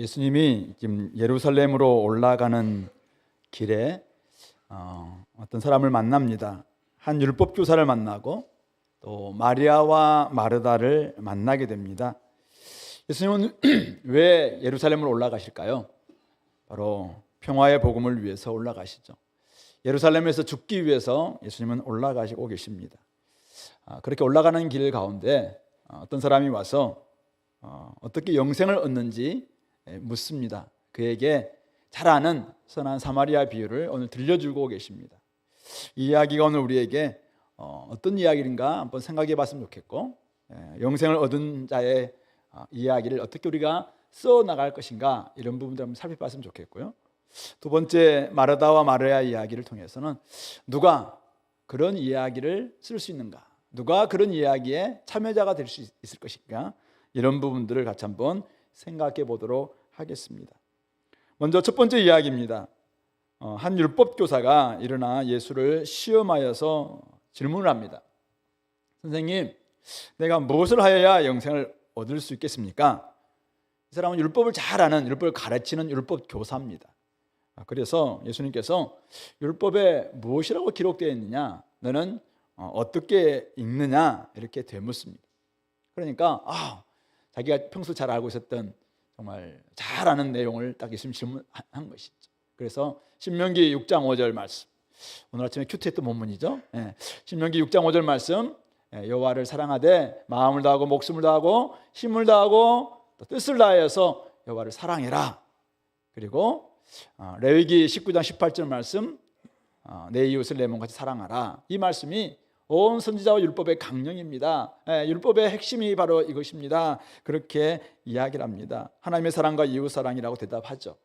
예수님이 지금 예루살렘으로 올라가는 길에 어떤 사람을 만납니다. 한 율법 교사를 만나고 또 마리아와 마르다를 만나게 됩니다. 예수님은 왜 예루살렘으로 올라가실까요? 바로 평화의 복음을 위해서 올라가시죠. 예루살렘에서 죽기 위해서 예수님은 올라가시고 계십니다. 그렇게 올라가는 길 가운데 어떤 사람이 와서 어떻게 영생을 얻는지 묻습니다. 그에게 잘 아는 선한 사마리아 비유를 오늘 들려주고 계십니다. 이 이야기가 오늘 우리에게 어떤 이야기인가 한번 생각해 봤으면 좋겠고, 영생을 얻은 자의 이야기를 어떻게 우리가 써 나갈 것인가, 이런 부분들 한번 살펴봤으면 좋겠고요. 두 번째, 마르다와 마리아 이야기를 통해서는 누가 그런 이야기를 쓸 수 있는가, 누가 그런 이야기에 참여자가 될 수 있을 것인가, 이런 부분들을 같이 한번 생각해 보도록 하겠습니다. 먼저 첫 번째 이야기입니다. 한 율법 교사가 일어나 예수를 시험하여서 질문을 합니다. 선생님, 내가 무엇을 하여야 영생을 얻을 수 있겠습니까? 이 사람은 율법을 잘 아는, 율법을 가르치는 율법 교사입니다. 그래서 예수님께서 율법에 무엇이라고 기록되어 있느냐, 너는 어떻게 읽느냐, 이렇게 되묻습니다. 그러니까 자기가 평소 잘 알고 있었던, 정말 잘 아는 내용을 딱 예수님 질문한 것이죠. 그래서 신명기 6장 5절 말씀, 오늘 아침에 큐티했던 본문이죠. 신명기 6장 5절 말씀, 여호와를 사랑하되 마음을 다하고 목숨을 다하고 힘을 다하고 또 뜻을 다하여서 여호와를 사랑해라. 그리고 레위기 19장 18절 말씀, 내 이웃을 내 몸같이 사랑하라. 이 말씀이 온 선지자와 율법의 강령입니다. 율법의 핵심이 바로 이것입니다. 그렇게 이야기를 합니다. 하나님의 사랑과 이웃 사랑이라고 대답하죠.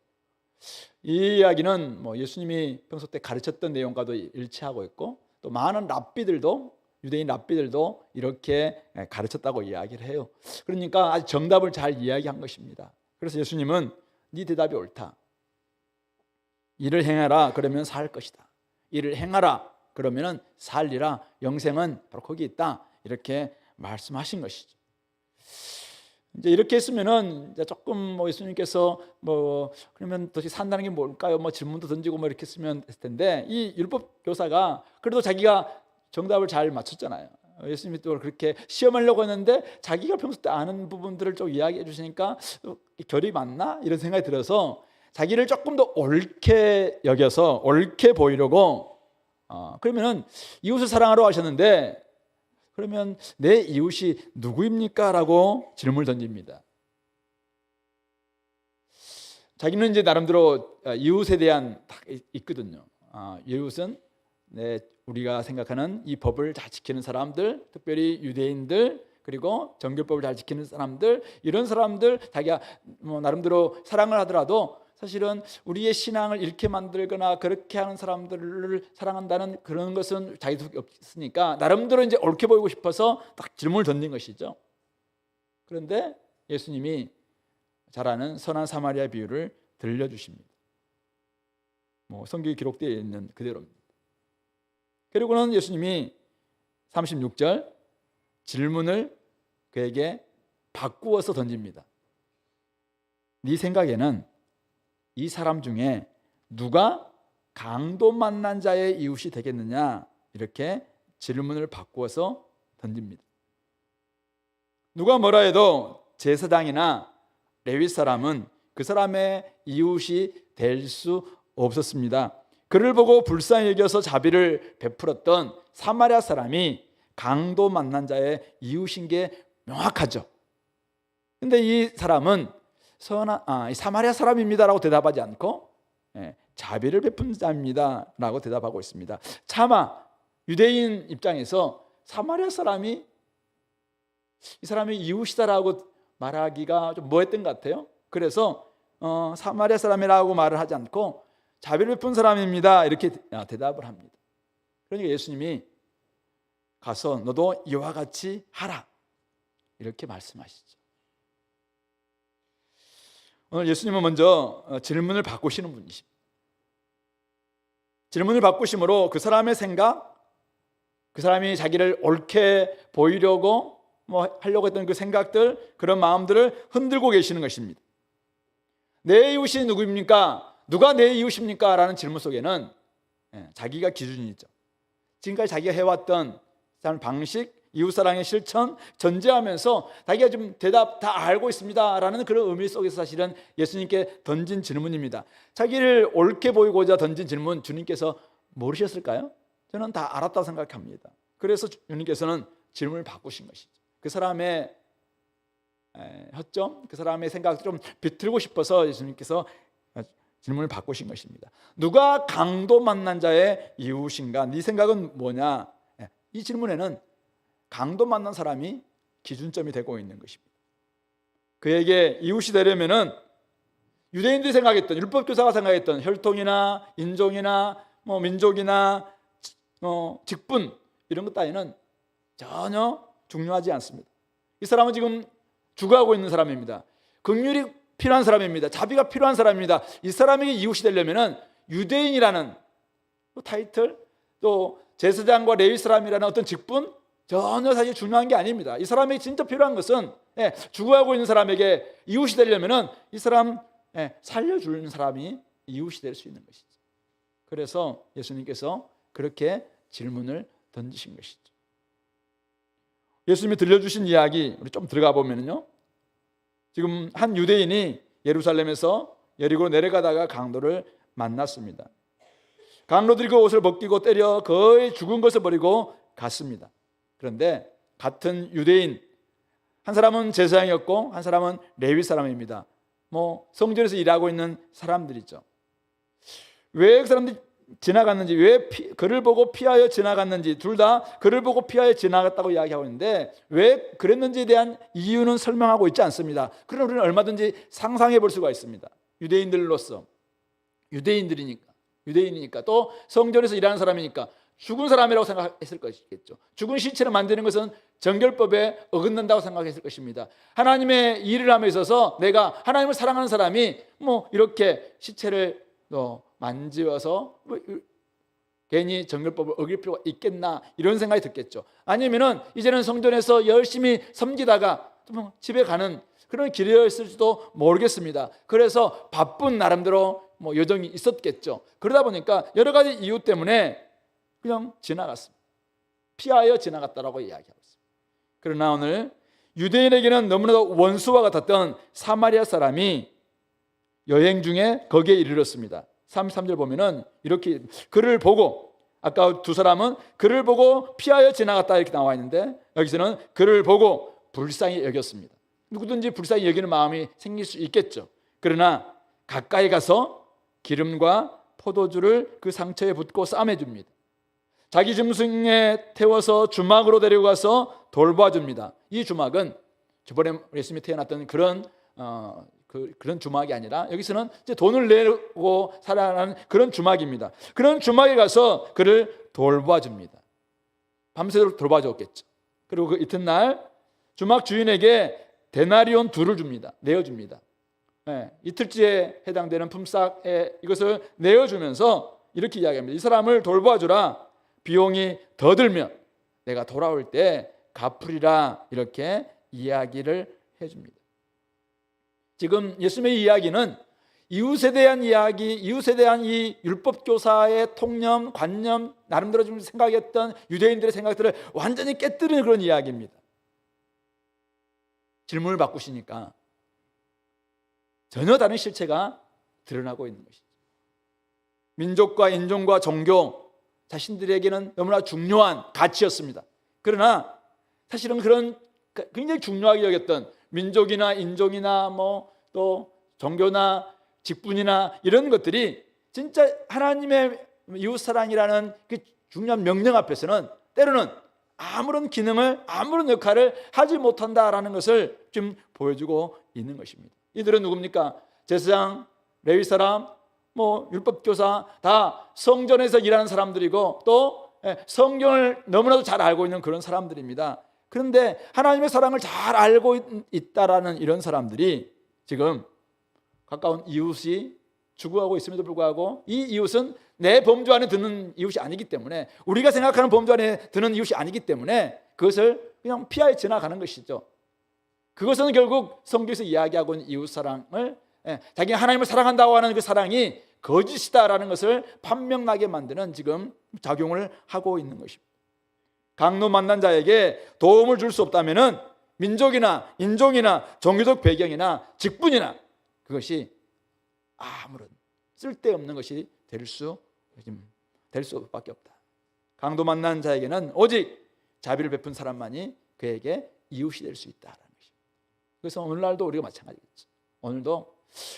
이 이야기는 예수님이 평소 때 가르쳤던 내용과도 일치하고 있고, 또 많은 랍비들도, 유대인 랍비들도 이렇게 가르쳤다고 이야기를 해요. 그러니까 아주 정답을 잘 이야기한 것입니다. 그래서 예수님은 네 대답이 옳다. 이를 행하라, 그러면 살 것이다. 이를 행하라, 그러면 살리라. 영생은 바로 거기 있다. 이렇게 말씀하신 것이죠. 이제 이렇게 했으면은 이제 조금 예수님께서 그러면 도대체 산다는 게 뭘까요? 질문도 던지고 이렇게 했으면 했을 텐데, 이 율법 교사가 그래도 자기가 정답을 잘 맞췄잖아요. 예수님이 또 그렇게 시험하려고 했는데 자기가 평소 때 아는 부분들을 좀 이야기해 주시니까 결이 맞나? 이런 생각이 들어서 자기를 조금 더 옳게 여겨서 옳게 보이려고, 그러면은 이웃을 사랑하러 하셨는데 그러면 내 이웃이 누구입니까? 라고 질문을 던집니다. 자기는 이제 나름대로 이웃에 대한 딱 있거든요. 이웃은 우리가 생각하는 이 법을 잘 지키는 사람들, 특별히 유대인들, 그리고 정결법을 잘 지키는 사람들, 이런 사람들 자기가 나름대로 사랑을 하더라도 사실은 우리의 신앙을 잃게 만들거나 그렇게 하는 사람들을 사랑한다는 그런 것은 자기도 없으니까 나름대로 이제 옳게 보이고 싶어서 딱 질문을 던진 것이죠. 그런데 예수님이 잘 아는 선한 사마리아 비유를 들려주십니다. 성경에 기록되어 있는 그대로입니다. 그리고는 예수님이 36절 질문을 그에게 바꾸어서 던집니다. 네 생각에는 이 사람 중에 누가 강도 만난 자의 이웃이 되겠느냐, 이렇게 질문을 바꾸어서 던집니다. 누가 뭐라 해도 제사장이나 레위 사람은 그 사람의 이웃이 될 수 없었습니다. 그를 보고 불쌍히 여겨서 자비를 베풀었던 사마리아 사람이 강도 만난 자의 이웃인 게 명확하죠. 근데 이 사람은 사마리아 사람입니다라고 대답하지 않고 자비를 베푼 자입니다 라고 대답하고 있습니다. 차마 유대인 입장에서 사마리아 사람이 이 사람이 이웃이다라고 말하기가 좀 뭐했던 것 같아요. 그래서 사마리아 사람이라고 말을 하지 않고 자비를 베푼 사람입니다 이렇게 대답을 합니다. 그러니까 예수님이 가서 너도 이와 같이 하라, 이렇게 말씀하시죠. 오늘 예수님은 먼저 질문을 바꾸시는 분이십니다. 질문을 바꾸심으로 그 사람의 생각, 그 사람이 자기를 옳게 보이려고 하려고 했던 그 생각들, 그런 마음들을 흔들고 계시는 것입니다. 내 이웃이 누구입니까? 누가 내 이웃입니까? 라는 질문 속에는 자기가 기준이 있죠. 지금까지 자기가 해왔던 삶 방식, 이웃사랑의 실천, 전제하면서 자기가 좀 대답 다 알고 있습니다 라는 그런 의미 속에서 사실은 예수님께 던진 질문입니다. 자기를 옳게 보이고자 던진 질문, 주님께서 모르셨을까요? 저는 다 알았다고 생각합니다. 그래서 주님께서는 질문을 바꾸신 것이죠. 그 사람의 허점, 그 사람의 생각을 좀 비틀고 싶어서 예수님께서 질문을 바꾸신 것입니다. 누가 강도 만난 자의 이웃인가? 네 생각은 뭐냐? 이 질문에는 강도 만난 사람이 기준점이 되고 있는 것입니다. 그에게 이웃이 되려면은 유대인들이 생각했던, 율법교사가 생각했던 혈통이나 인종이나 민족이나 직분 이런 것 따위는 전혀 중요하지 않습니다. 이 사람은 지금 죽어가고 있는 사람입니다. 긍휼이 필요한 사람입니다. 자비가 필요한 사람입니다. 이 사람에게 이웃이 되려면은 유대인이라는 타이틀, 또 제사장과 레위 사람이라는 어떤 직분 전혀 사실 중요한 게 아닙니다. 이 사람에게 진짜 필요한 것은 죽어가고 있는 사람에게 이웃이 되려면은 이 사람 살려주는 사람이 이웃이 될 수 있는 것이죠. 그래서 예수님께서 그렇게 질문을 던지신 것이죠. 예수님이 들려주신 이야기 우리 좀 들어가 보면요, 지금 한 유대인이 예루살렘에서 여리고로 내려가다가 강도를 만났습니다. 강도들이 그 옷을 벗기고 때려 거의 죽은 것을 버리고 갔습니다. 그런데 같은 유대인, 한 사람은 제사장이었고 한 사람은 레위 사람입니다. 성전에서 일하고 있는 사람들이죠. 왜 그 사람들이 지나갔는지, 왜 그를 보고 피하여 지나갔는지, 둘 다 그를 보고 피하여 지나갔다고 이야기하고 있는데 왜 그랬는지에 대한 이유는 설명하고 있지 않습니다. 그러나 우리는 얼마든지 상상해 볼 수가 있습니다. 유대인들로서, 유대인이니까 또 성전에서 일하는 사람이니까 죽은 사람이라고 생각했을 것이겠죠. 죽은 시체를 만드는 것은 정결법에 어긋난다고 생각했을 것입니다. 하나님의 일을 함에 있어서 내가 하나님을 사랑하는 사람이 이렇게 시체를 만지어서 괜히 정결법을 어길 필요가 있겠나, 이런 생각이 들겠죠. 아니면은 이제는 성전에서 열심히 섬기다가 집에 가는 그런 길이었을지도 모르겠습니다. 그래서 바쁜 나름대로 여정이 있었겠죠. 그러다 보니까 여러 가지 이유 때문에 그냥 지나갔습니다. 피하여 지나갔다라고 이야기하고 있습니다. 그러나 오늘 유대인에게는 너무나도 원수와 같았던 사마리아 사람이 여행 중에 거기에 이르렀습니다. 33절 보면은 이렇게 그를 보고, 아까 두 사람은 그를 보고 피하여 지나갔다 이렇게 나와 있는데 여기서는 그를 보고 불쌍히 여겼습니다. 누구든지 불쌍히 여기는 마음이 생길 수 있겠죠. 그러나 가까이 가서 기름과 포도주를 그 상처에 붓고 싸매줍니다. 자기 짐승에 태워서 주막으로 데리고 가서 돌봐줍니다. 이 주막은 저번에 예수님이 태어났던 그런 주막이 아니라 여기서는 이제 돈을 내고 살아가는 그런 주막입니다. 그런 주막에 가서 그를 돌봐줍니다. 밤새도록 돌봐줬겠죠. 그리고 그 이튿날 주막 주인에게 데나리온 2를 줍니다. 내어줍니다. 이틀째에 해당되는 품삯에 이것을 내어주면서 이렇게 이야기합니다. 이 사람을 돌봐주라. 비용이 더 들면 내가 돌아올 때 갚으리라. 이렇게 이야기를 해줍니다. 지금 예수님의 이야기는 이웃에 대한 이야기, 이웃에 대한 이 율법교사의 통념, 관념, 나름대로 좀 생각했던 유대인들의 생각들을 완전히 깨뜨리는 그런 이야기입니다. 질문을 바꾸시니까 전혀 다른 실체가 드러나고 있는 것이죠. 민족과 인종과 종교, 자신들에게는 너무나 중요한 가치였습니다. 그러나 사실은 그런 굉장히 중요하게 여겼던 민족이나 인종이나 또 종교나 직분이나 이런 것들이 진짜 하나님의 이웃사랑이라는 그 중요한 명령 앞에서는 때로는 아무런 기능을, 아무런 역할을 하지 못한다라는 것을 좀 보여주고 있는 것입니다. 이들은 누굽니까? 제사장, 레위 사람, 율법교사, 다 성전에서 일하는 사람들이고 또 성경을 너무나도 잘 알고 있는 그런 사람들입니다. 그런데 하나님의 사랑을 잘 알고 있다라는 이런 사람들이 지금 가까운 이웃이 죽어가고 있음에도 불구하고 이 이웃은 내 범주 안에 드는 이웃이 아니기 때문에, 우리가 생각하는 범주 안에 드는 이웃이 아니기 때문에 그것을 그냥 피하여 지나가는 것이죠. 그것은 결국 성경에서 이야기하고 있는 이웃사랑을 자기가 하나님을 사랑한다고 하는 그 사랑이 거짓이다라는 것을 판명나게 만드는 지금 작용을 하고 있는 것입니다. 강로 만난 자에게 도움을 줄 수 없다면은 민족이나 인종이나 종교적 배경이나 직분이나 그것이 아무런 쓸데없는 것이 될 수밖에 없다. 강도 만난 자에게는 오직 자비를 베푼 사람만이 그에게 이웃이 될 수 있다라는 것입니다. 그래서 오늘날도 우리가 마찬가지겠죠. 오늘도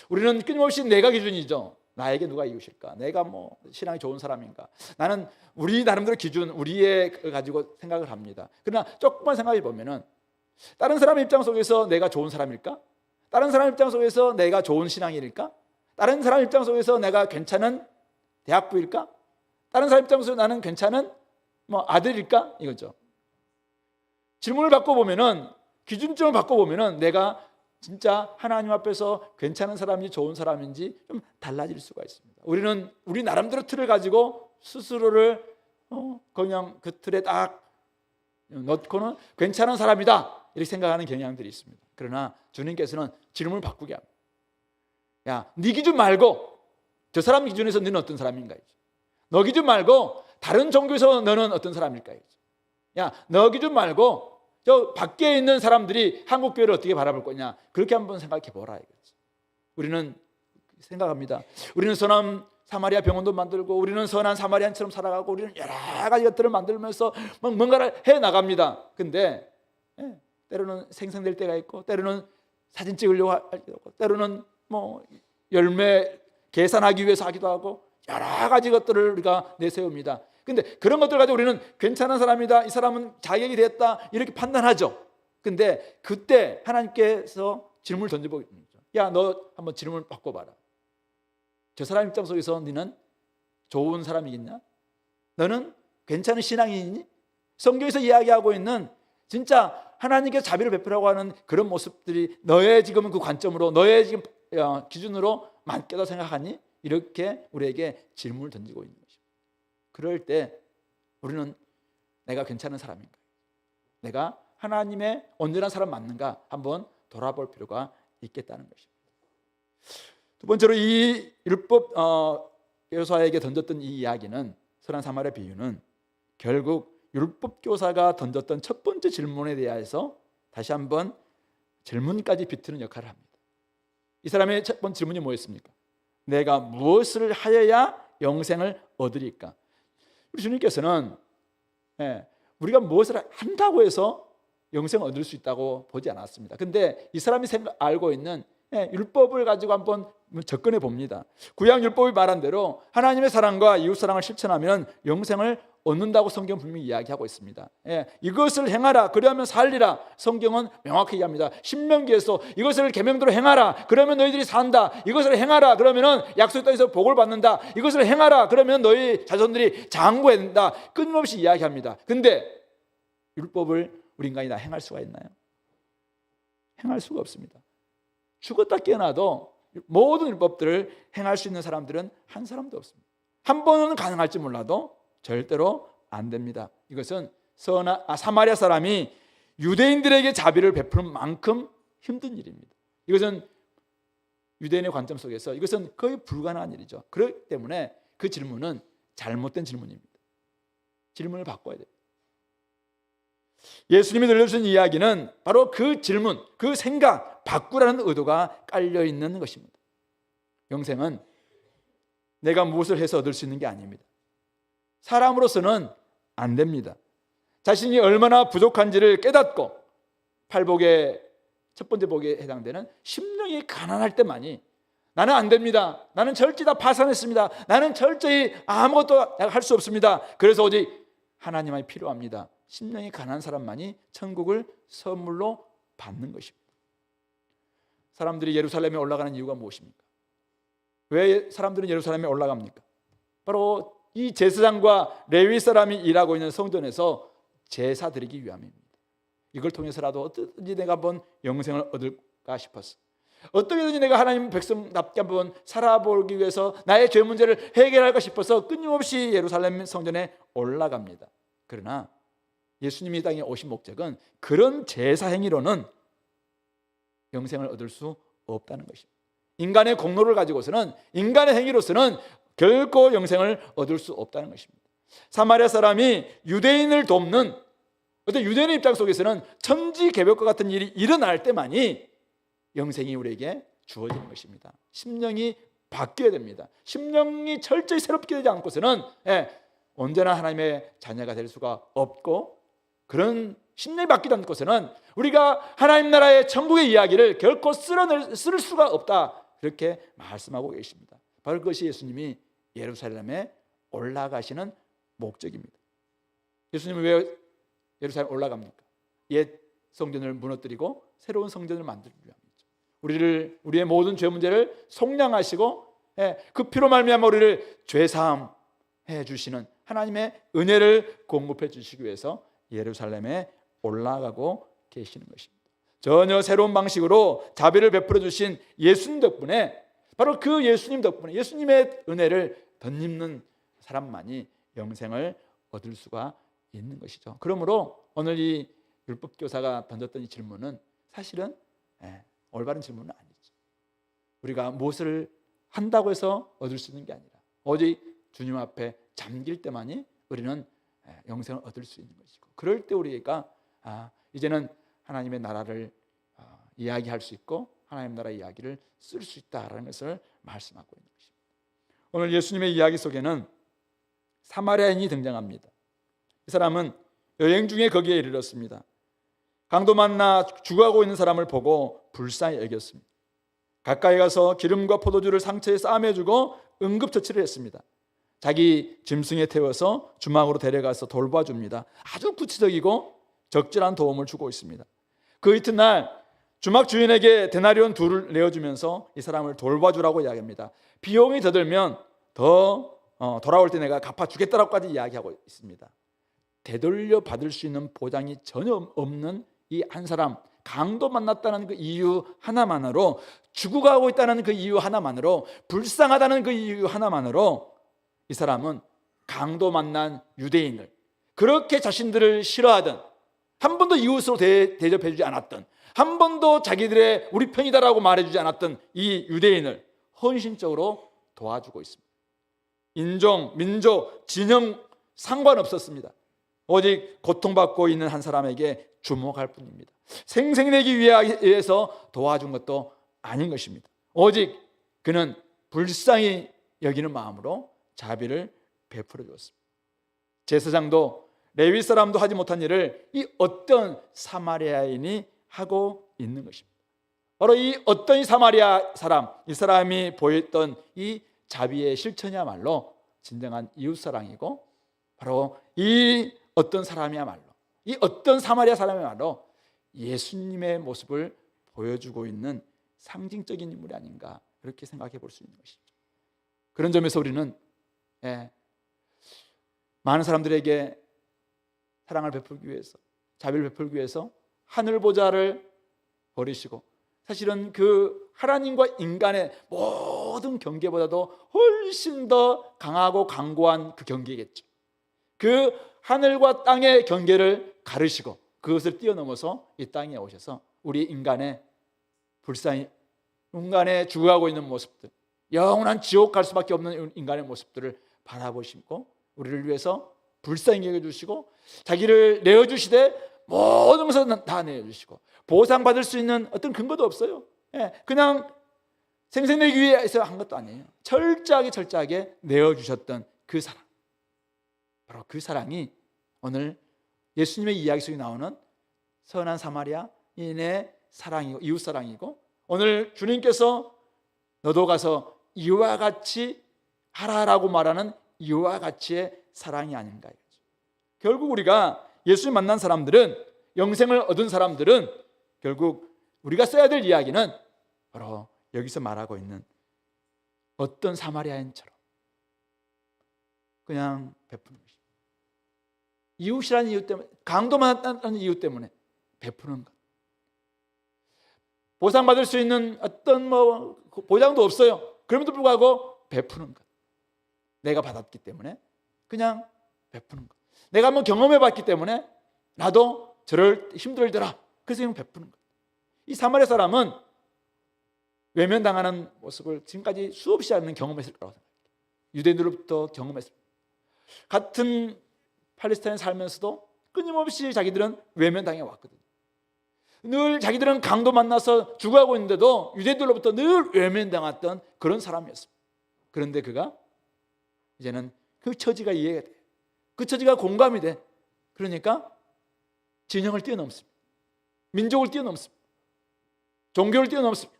우리는 끊임없이 내가 기준이죠. 나에게 누가 이웃일까? 내가 뭐 신앙이 좋은 사람인가? 나는 우리 나름대로 기준, 우리의 가지고 생각을 합니다. 그러나 조금만 생각해 보면은 다른 사람의 입장 속에서 내가 좋은 사람일까? 다른 사람의 입장 속에서 내가 좋은 신앙인일까? 다른 사람의 입장 속에서 내가 괜찮은 대학부일까? 다른 사람의 입장 속에서 나는 괜찮은 뭐 아들일까? 이거죠. 질문을 바꿔보면은, 기준점을 바꿔보면은 내가 진짜 하나님 앞에서 괜찮은 사람인지 좋은 사람인지 좀 달라질 수가 있습니다. 우리는 우리 나름대로 틀을 가지고 스스로를 그냥 그 틀에 딱 넣고는 괜찮은 사람이다 이렇게 생각하는 경향들이 있습니다. 그러나 주님께서는 질문을 바꾸게 합니다. 야, 네 기준 말고 저 사람 기준에서 너는 어떤 사람인가? 너 기준 말고 다른 종교에서 너는 어떤 사람일까? 야, 너 기준 말고 저 밖에 있는 사람들이 한국 교회를 어떻게 바라볼 거냐? 그렇게 한번 생각해 보라 이거지. 우리는 생각합니다. 우리는 선한 사마리아 병원도 만들고, 우리는 선한 사마리안처럼 살아가고, 우리는 여러 가지 것들을 만들면서 막 뭔가를 해 나갑니다. 근데 때로는 생성될 때가 있고, 때로는 사진 찍으려고 할 때도 있고, 때로는 뭐 열매 계산하기 위해서 하기도 하고, 여러 가지 것들을 우리가 내세웁니다. 근데 그런 것들 가지고 우리는 괜찮은 사람이다, 이 사람은 자격이 됐다 이렇게 판단하죠. 근데 그때 하나님께서 질문을 던져보죠. 야, 너 한번 질문을 바꿔봐라. 저 사람 입장 속에서 너는 좋은 사람이겠냐? 너는 괜찮은 신앙인이니? 성경에서 이야기하고 있는 진짜 하나님께서 자비를 베푸라고 하는 그런 모습들이 너의 지금 그 관점으로, 너의 지금 기준으로 맞게도 생각하니? 이렇게 우리에게 질문을 던지고 있는 것입니다. 그럴 때 우리는 내가 괜찮은 사람인가? 내가 하나님의 온전한 사람 맞는가? 한번 돌아볼 필요가 있겠다는 것입니다. 두 번째로 이 율법 교사에게 던졌던 이 이야기는, 선한 사마리아 비유는 결국 율법 교사가 던졌던 첫 번째 질문에 대해서 다시 한번 질문까지 비트는 역할을 합니다. 이 사람의 첫 번째 질문이 뭐였습니까? 내가 무엇을 하여야 영생을 얻으리까? 우리 주님께서는 우리가 무엇을 한다고 해서 영생을 얻을 수 있다고 보지 않았습니다. 근데 이 사람이 알고 있는 율법을 가지고 한번 접근해 봅니다. 구약 율법이 말한 대로 하나님의 사랑과 이웃 사랑을 실천하면 영생을 얻는다고 성경은 분명히 이야기하고 있습니다. 이것을 행하라 그러면 살리라, 성경은 명확히 얘기합니다. 신명기에서 이것을 계명대로 행하라 그러면 너희들이 산다, 이것을 행하라 그러면 약속의 땅에서 복을 받는다, 이것을 행하라 그러면 너희 자손들이 장구한다, 끊임없이 이야기합니다. 근데 율법을 우리 인간이 다 행할 수가 있나요? 행할 수가 없습니다. 죽었다 깨어나도 모든 율법들을 행할 수 있는 사람들은 한 사람도 없습니다. 한 번은 가능할지 몰라도 절대로 안 됩니다. 이것은 사마리아 사람이 유대인들에게 자비를 베푸는 만큼 힘든 일입니다. 이것은 유대인의 관점 속에서 이것은 거의 불가능한 일이죠. 그렇기 때문에 그 질문은 잘못된 질문입니다. 질문을 바꿔야 돼요. 예수님이 들려주신 이야기는 바로 그 질문, 그 생각 바꾸라는 의도가 깔려 있는 것입니다. 영생은 내가 무엇을 해서 얻을 수 있는 게 아닙니다. 사람으로서는 안 됩니다. 자신이 얼마나 부족한지를 깨닫고, 팔복의 첫 번째 복에 해당되는 심령이 가난할 때만이 나는 안 됩니다, 나는 철저히 다 파산했습니다, 나는 철저히 아무것도 할 수 없습니다, 그래서 오직 하나님만이 필요합니다, 심령이 가난한 사람만이 천국을 선물로 받는 것입니다. 사람들이 예루살렘에 올라가는 이유가 무엇입니까? 왜 사람들은 예루살렘에 올라갑니까? 바로 이 제사장과 레위 사람이 일하고 있는 성전에서 제사 드리기 위함입니다. 이걸 통해서라도 어떻게든지 내가 한번 영생을 얻을까 싶었어. 어떻게든지 내가 하나님 백성답게 한번 살아보기 위해서 나의 죄 문제를 해결할까 싶어서 끊임없이 예루살렘 성전에 올라갑니다. 그러나 예수님이 이 땅에 오신 목적은 그런 제사 행위로는 영생을 얻을 수 없다는 것입니다. 인간의 공로를 가지고서는, 인간의 행위로서는 결코 영생을 얻을 수 없다는 것입니다. 사마리아 사람이 유대인을 돕는, 어떤 유대인의 입장 속에서는 천지개벽과 같은 일이 일어날 때만이 영생이 우리에게 주어지는 것입니다. 심령이 바뀌어야 됩니다. 심령이 철저히 새롭게 되지 않고서는 언제나 하나님의 자녀가 될 수가 없고, 그런 심령이 바뀌지 않고서는 우리가 하나님 나라의 천국의 이야기를 결코 쓸 수가 없다, 그렇게 말씀하고 계십니다. 바로 그것이 예수님이 예루살렘에 올라가시는 목적입니다. 예수님은 왜 예루살렘에 올라갑니까? 옛 성전을 무너뜨리고 새로운 성전을 만들기 위함이죠. 우리의 모든 죄 문제를 속량하시고 그 피로 말미암아 우리를 죄 사함해 주시는 하나님의 은혜를 공급해 주시기 위해서 예루살렘에 올라가고 계시는 것입니다. 전혀 새로운 방식으로 자비를 베풀어 주신 예수님 덕분에, 바로 그 예수님 덕분에, 예수님의 은혜를 덧입는 사람만이 영생을 얻을 수가 있는 것이죠. 그러므로 오늘 이 율법교사가 던졌던 이 질문은 사실은 올바른 질문은 아니죠. 우리가 무엇을 한다고 해서 얻을 수 있는 게 아니라 오직 주님 앞에 잠길 때만이 우리는 영생을 얻을 수 있는 것이고, 그럴 때 우리가 이제는 하나님의 나라를 이야기할 수 있고 하나님 나라의 이야기를 쓸 수 있다라는 것을 말씀하고 있는 것입니다. 오늘 예수님의 이야기 속에는 사마리아인이 등장합니다. 이 사람은 여행 중에 거기에 이르렀습니다. 강도 만나 죽어가고 있는 사람을 보고 불쌍히 여겼습니다. 가까이 가서 기름과 포도주를 상처에 싸매주고 응급처치를 했습니다. 자기 짐승에 태워서 주막으로 데려가서 돌봐줍니다. 아주 구체적이고 적절한 도움을 주고 있습니다. 그 이튿날 주막 주인에게 데나리온 2를 내어주면서 이 사람을 돌봐주라고 이야기합니다. 비용이 더 들면 돌아올 때 내가 갚아주겠다라고까지 이야기하고 있습니다. 되돌려 받을 수 있는 보장이 전혀 없는 이 한 사람, 강도 만났다는 그 이유 하나만으로, 죽어가고 있다는 그 이유 하나만으로, 불쌍하다는 그 이유 하나만으로 이 사람은 강도 만난 유대인을, 그렇게 자신들을 싫어하던, 한 번도 이웃으로 대접해주지 않았던, 한 번도 자기들의 우리 편이다라고 말해주지 않았던 이 유대인을 헌신적으로 도와주고 있습니다. 인종, 민족, 진영 상관없었습니다. 오직 고통받고 있는 한 사람에게 주목할 뿐입니다. 생색내기 위해서 도와준 것도 아닌 것입니다. 오직 그는 불쌍히 여기는 마음으로 자비를 베풀어 주었습니다. 제사장도 레위 사람도 하지 못한 일을 이 어떤 사마리아인이 하고 있는 것입니다. 바로 이 어떤 사마리아 사람, 이 사람이 보였던 이 자비의 실천이야말로 진정한 이웃사랑이고, 바로 이 어떤 사람이야말로, 이 어떤 사마리아 사람이야말로 예수님의 모습을 보여주고 있는 상징적인 인물이 아닌가, 그렇게 생각해 볼 수 있는 것이죠. 그런 점에서 우리는 많은 사람들에게 사랑을 베풀기 위해서, 자비를 베풀기 위해서 하늘 보좌를 버리시고, 사실은 그 하나님과 인간의 모든 경계보다도 훨씬 더 강하고 강고한 그 경계겠죠. 그 하늘과 땅의 경계를 가르시고 그것을 뛰어넘어서 이 땅에 오셔서 우리 인간의 불쌍히, 인간의 죽어가고 있는 모습들, 영원한 지옥 갈 수밖에 없는 인간의 모습들을 바라보시고 우리를 위해서 불쌍히 여겨주시고 자기를 내어주시되 모든 것을 다 내어주시고 보상받을 수 있는 어떤 근거도 없어요. 그냥 생생내기 위해서 한 것도 아니에요. 철저하게 내어주셨던 그 사랑, 바로 그 사랑이 오늘 예수님의 이야기 속에 나오는 선한 사마리아인의 사랑이고 이웃사랑이고, 오늘 주님께서 너도 가서 이와 같이 하라라고 말하는 이와 같이의 사랑이 아닌가. 결국 우리가 예수님 만난 사람들은, 영생을 얻은 사람들은 결국 우리가 써야 될 이야기는 바로 여기서 말하고 있는 어떤 사마리아인처럼 그냥 베푸는 것입니다. 이웃이라는 이유 때문에, 강도 만났다는 이유 때문에 베푸는 것. 보상받을 수 있는 어떤 보장도 없어요. 그럼에도 불구하고 베푸는 것. 내가 받았기 때문에 그냥 베푸는 것. 내가 한번 경험해봤기 때문에 나도 저를 힘들더라, 그래서 그냥 베푸는 것. 이 사마리아 사람은 외면당하는 모습을 지금까지 수없이 않는 경험했을 거라고 생각해요. 유대인들로부터 경험했을 거예요. 같은 팔레스타인에 살면서도 끊임없이 자기들은 외면당해 왔거든요. 늘 자기들은 강도 만나서 죽어가고 있는데도 유대인들로부터 늘 외면당했던 그런 사람이었습니다. 그런데 그가 이제는 그 처지가 이해가 돼. 그 처지가 공감이 돼. 그러니까 진영을 뛰어넘습니다. 민족을 뛰어넘습니다. 종교를 뛰어넘습니다.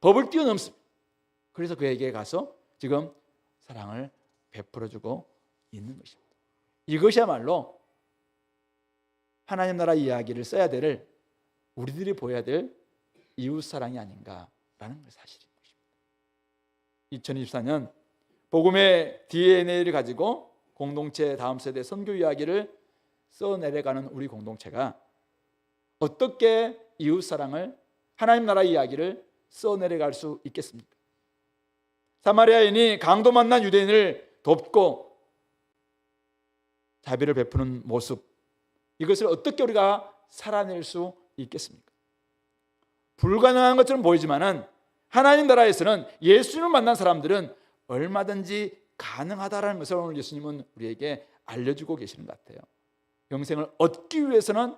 법을 뛰어넘습니다. 그래서 그에게 가서 지금 사랑을 베풀어주고 있는 것입니다. 이것이야말로 하나님 나라 이야기를 써야 될, 우리들이 보여야 될 이웃사랑이 아닌가라는 사실인 것입니다. 2024년 복음의 DNA를 가지고 공동체 다음 세대 선교 이야기를 써내려가는 우리 공동체가 어떻게 이웃사랑을, 하나님 나라 이야기를 써내려갈 수 있겠습니까? 사마리아인이 강도 만난 유대인을 돕고 자비를 베푸는 모습, 이것을 어떻게 우리가 살아낼 수 있겠습니까? 불가능한 것처럼 보이지만은 하나님 나라에서는 예수님을 만난 사람들은 얼마든지 가능하다라는 것을 오늘 예수님은 우리에게 알려주고 계시는 것 같아요. 영생을 얻기 위해서는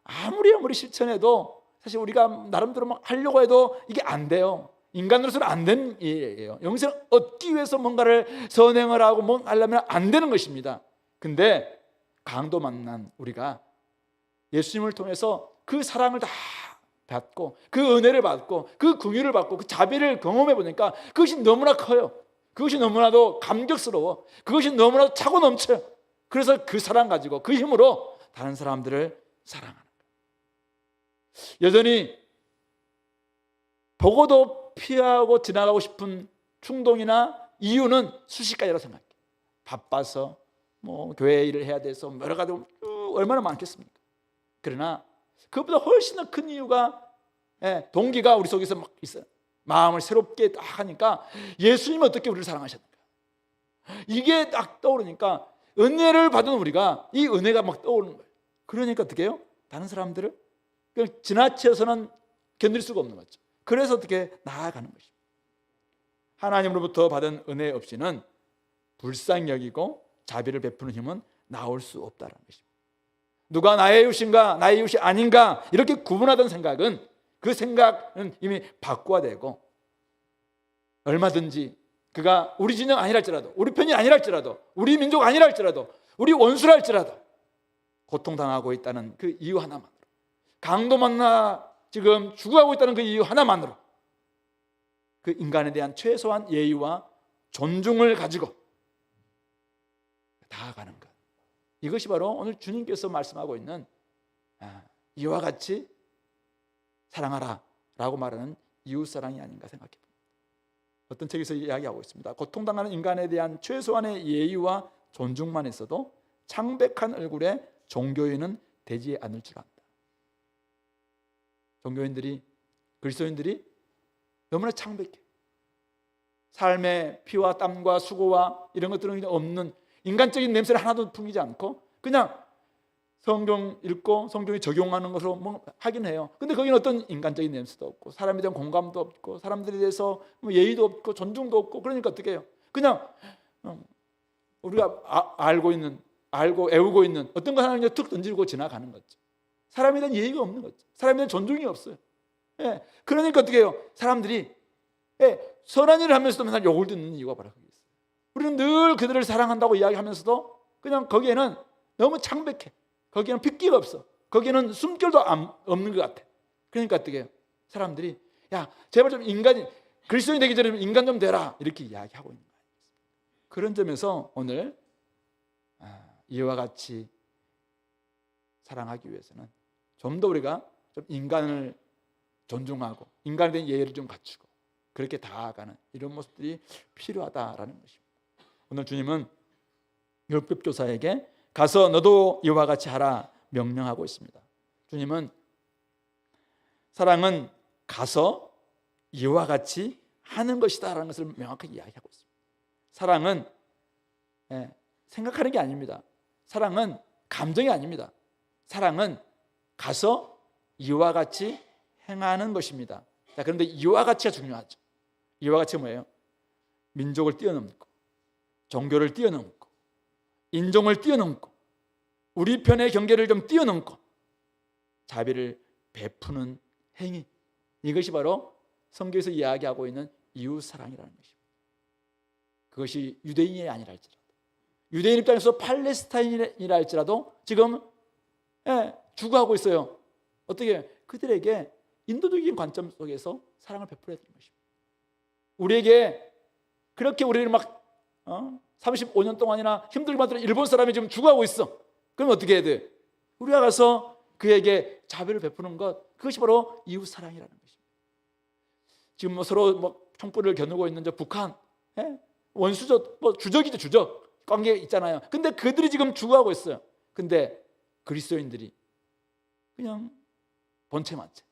아무리 실천해도 사실 우리가 나름대로 막 하려고 해도 이게 안 돼요. 인간으로서는 안 되는 일이에요. 영생을 얻기 위해서 뭔가를 선행을 하고 뭔가 하려면 안 되는 것입니다. 근데 강도 만난 우리가 예수님을 통해서 그 사랑을 다 받고 그 은혜를 받고 그 긍휼을 받고 그 자비를 경험해 보니까 그것이 너무나 커요. 그것이 너무나도 감격스러워. 그것이 너무나도 차고 넘쳐요. 그래서 그 사랑 가지고 그 힘으로 다른 사람들을 사랑하는 거예요. 여전히 보고도 피하고 지나가고 싶은 충동이나 이유는 수십 가지라고 생각해요. 바빠서 교회 일을 해야 돼서 여러 가지 얼마나 많겠습니까? 그러나 그것보다 훨씬 더 큰 이유가, 동기가 우리 속에서 막 있어요. 마음을 새롭게 딱 하니까 예수님은 어떻게 우리를 사랑하셨는가, 이게 딱 떠오르니까 은혜를 받은 우리가 이 은혜가 막 떠오르는 거예요. 그러니까 어떻게 해요? 다른 사람들을 그냥 지나쳐서는 견딜 수가 없는 거죠. 그래서 어떻게 나아가는 것입니다. 하나님으로부터 받은 은혜 없이는 불쌍히 여기고 자비를 베푸는 힘은 나올 수 없다는 것입니다. 누가 나의 이웃인가 나의 이웃이 아닌가 이렇게 구분하던 생각은, 그 생각은 이미 바꿔야 되고, 얼마든지 그가 우리 진영 아니랄지라도, 우리 편이 아니랄지라도, 우리 민족 아니랄지라도, 우리 원수랄지라도 고통당하고 있다는 그 이유 하나만으로, 강도 만나 지금 죽어가고 있다는 그 이유 하나만으로 그 인간에 대한 최소한 예의와 존중을 가지고 다가가는 것, 이것이 바로 오늘 주님께서 말씀하고 있는 이와 같이 사랑하라 라고 말하는 이웃사랑이 아닌가 생각해 봅니다. 어떤 책에서 이야기하고 있습니다. 고통당하는 인간에 대한 최소한의 예의와 존중만 있어도 창백한 얼굴에 종교인은 되지 않을 줄 안다. 종교인들이, 그리스도인들이 너무나 창백해. 삶의 피와 땀과 수고와 이런 것들은 없는, 인간적인 냄새를 하나도 풍기지 않고 그냥 성경 읽고 성경에 적용하는 것으로 하긴 해요. 근데 거기는 어떤 인간적인 냄새도 없고 사람에 대한 공감도 없고 사람들에 대해서 예의도 없고 존중도 없고, 그러니까 어떻게 해요? 그냥 우리가 알고 애우고 있는 어떤 거 하나 툭 던지고 지나가는 거죠. 사람에 대한 예의가 없는 거죠. 사람에 대한 존중이 없어요. 그러니까 어떻게 해요? 사람들이 선한 일을 하면서도 맨날 욕을 듣는 이유가 바로 거기 있어요. 우리는 늘 그들을 사랑한다고 이야기하면서도 그냥 거기에는 너무 창백해. 거기에는 핏기가 없어. 거기에는 숨결도 없는 것 같아. 그러니까 어떻게 해요? 사람들이 야 제발 좀 그리스도인이 되기 전에 인간 좀 되라 이렇게 이야기하고 있는 거예요. 그런 점에서 오늘 이와 같이 사랑하기 위해서는 좀 더 우리가 좀 인간을 존중하고 인간에 대한 예의를 좀 갖추고 그렇게 다가가는 이런 모습들이 필요하다라는 것입니다. 오늘 주님은 율법교사에게 가서 너도 이와 같이 하라 명령하고 있습니다. 주님은 사랑은 가서 이와 같이 하는 것이다라는 것을 명확하게 이야기하고 있습니다. 사랑은 생각하는 게 아닙니다. 사랑은 감정이 아닙니다. 사랑은 가서 이와 같이 행하는 것입니다. 자, 그런데 이와 가치가 중요하죠. 이와 가치가 뭐예요? 민족을 뛰어넘고 종교를 뛰어넘고 인종을 뛰어넘고 우리 편의 경계를 좀 뛰어넘고 자비를 베푸는 행위, 이것이 바로 성경에서 이야기하고 있는 이웃사랑이라는 것입니다. 그것이 유대인이 아니라 할지라도, 유대인 입장에서 팔레스타인이라 할지라도 지금 주구하고 있어요. 어떻게? 그들에게 인도적인 관점 속에서 사랑을 베풀어야 되는 것입니다. 우리에게 그렇게 우리를 막 35년 동안이나 힘들게 만든 일본 사람이 지금 죽어가고 있어. 그럼 어떻게 해야 돼? 우리가 가서 그에게 자비를 베푸는 것, 그것이 바로 이웃 사랑이라는 것입니다. 지금 뭐 서로 총불을 겨누고 있는 저 북한, 원수죠, 주적이죠, 주적 관계 있잖아요. 근데 그들이 지금 죽어가고 있어요. 근데 그리스도인들이 그냥 본체만체.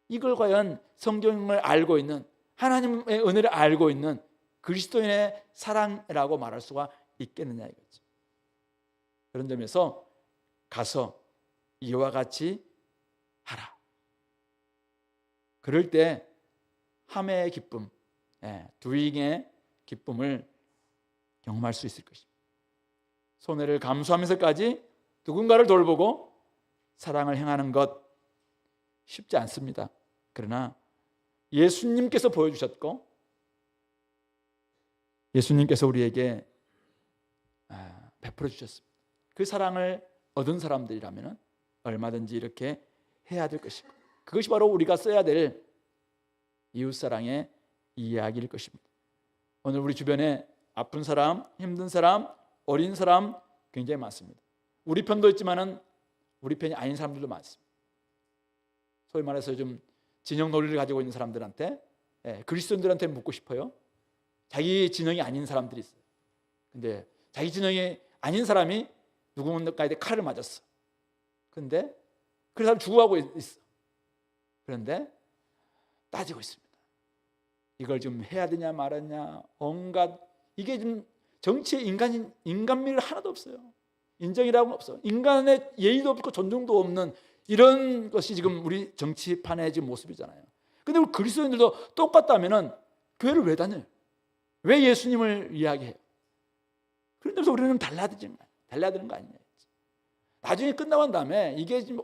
이걸 과연 성경을 알고 있는, 하나님의 은혜를 알고 있는 그리스도인의 사랑이라고 말할 수가 있겠느냐 이거죠. 그런 점에서 가서 이와 같이 하라. 그럴 때 함의 기쁨, doing의 기쁨을 경험할 수 있을 것입니다. 손해를 감수하면서까지 누군가를 돌보고 사랑을 행하는 것 쉽지 않습니다. 그러나 예수님께서 보여주셨고 예수님께서 우리에게 베풀어 주셨습니다. 그 사랑을 얻은 사람들이라면 얼마든지 이렇게 해야 될 것이고, 그것이 바로 우리가 써야 될 이웃사랑의 이야기일 것입니다. 오늘 우리 주변에 아픈 사람, 힘든 사람, 어린 사람 굉장히 많습니다. 우리 편도 있지만은 우리 편이 아닌 사람들도 많습니다. 소위 말해서 좀 진영 논리를 가지고 있는 사람들한테, 그리스도인들한테 묻고 싶어요. 자기 진영이 아닌 사람들이 있어요. 근데 자기 진영이 아닌 사람이 누군가에게 칼을 맞았어. 근데 그 사람 죽어가고 있어. 그런데 따지고 있습니다. 이걸 좀 해야 되냐 말았냐, 온갖, 이게 좀 정치에 인간미를 하나도 없어요. 인정이라고는 없어. 인간의 예의도 없고 존중도 없는 이런 것이 지금 우리 정치판의 지금 모습이잖아요. 근데 우리 그리스도인들도 똑같다면은 교회를 왜 다녀요? 왜 예수님을 이야기해요? 그런데서 우리는 달라야 되는 거 아니냐. 나중에 끝나고 난 다음에 이게 지금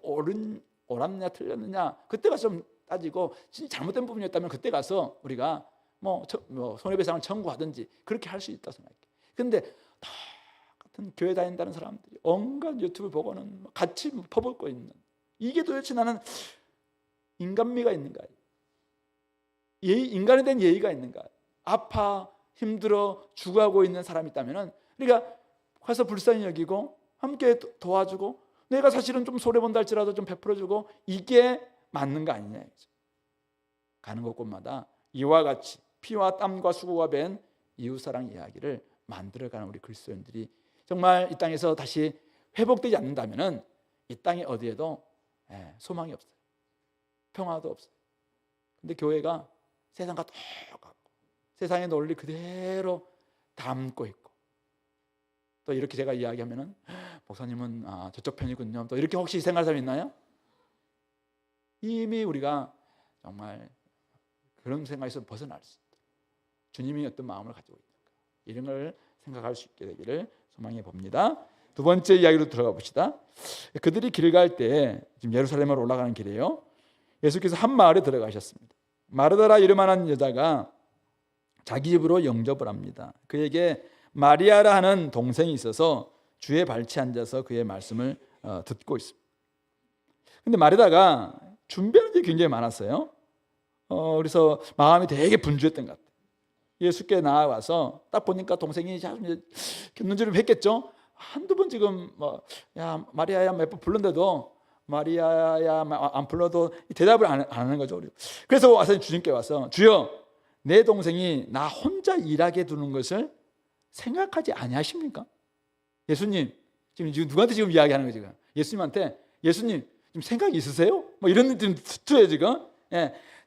옳았냐 틀렸느냐 그때 가서 좀 따지고, 진짜 잘못된 부분이었다면 그때 가서 우리가 손해배상을 청구하든지 그렇게 할 수 있다 생각해요. 근데 다 같은 교회 다닌다는 사람들이 온갖 유튜브 보고는 같이 퍼붓고 있는, 이게 도대체 나는 인간미가 있는가? 인간에 대한 예의가 있는가? 아파 힘들어 죽어가고 있는 사람이 있다면 우리가 가서 불쌍히 여기고 함께 도와주고, 내가 사실은 좀 손해본다 할지라도 좀 베풀어주고, 이게 맞는 거 아니냐. 가는 곳곳마다 이와 같이 피와 땀과 수고가 밴 이웃사랑 이야기를 만들어가는 우리 그리스도인들이 정말 이 땅에서 다시 회복되지 않는다면 이 땅에 어디에도 소망이 없어요. 평화도 없어요. 근데 교회가 세상과 똑같고 세상의 논리 그대로 담고 있고, 또 이렇게 제가 이야기하면은 목사님은 저쪽 편이군요, 또 이렇게 혹시 생각하는 사람 있나요? 이미 우리가 정말 그런 생각에서 벗어날 수 있다. 주님이 어떤 마음을 가지고 있는가, 이런 걸 생각할 수 있게 되기를 소망해 봅니다. 두 번째 이야기로 들어가 봅시다. 그들이 길 갈 때, 지금 예루살렘으로 올라가는 길이에요. 예수께서 한 마을에 들어가셨습니다. 마르다라 이름하는 여자가 자기 집으로 영접을 합니다. 그에게 마리아라 하는 동생이 있어서 주의 발치에 앉아서 그의 말씀을 듣고 있습니다. 근데 마리다가 준비하는 게 굉장히 많았어요. 그래서 마음이 되게 분주했던 것 같아요. 예수께 나와서 딱 보니까 동생이 눈질을 했겠죠. 한두 번 지금 야 마리아야 몇 번 불렀는데도 마리아야 안 불러도 대답을 안 하는 거죠. 그래서 와서 주님께 와서, 주여, 내 동생이 나 혼자 일하게 두는 것을 생각하지 아니하십니까? 예수님, 지금 누구한테 지금 이야기하는 거예요? 지금 예수님한테, 예수님 좀 생각이 있으세요? 이런 느낌 들어요 지금.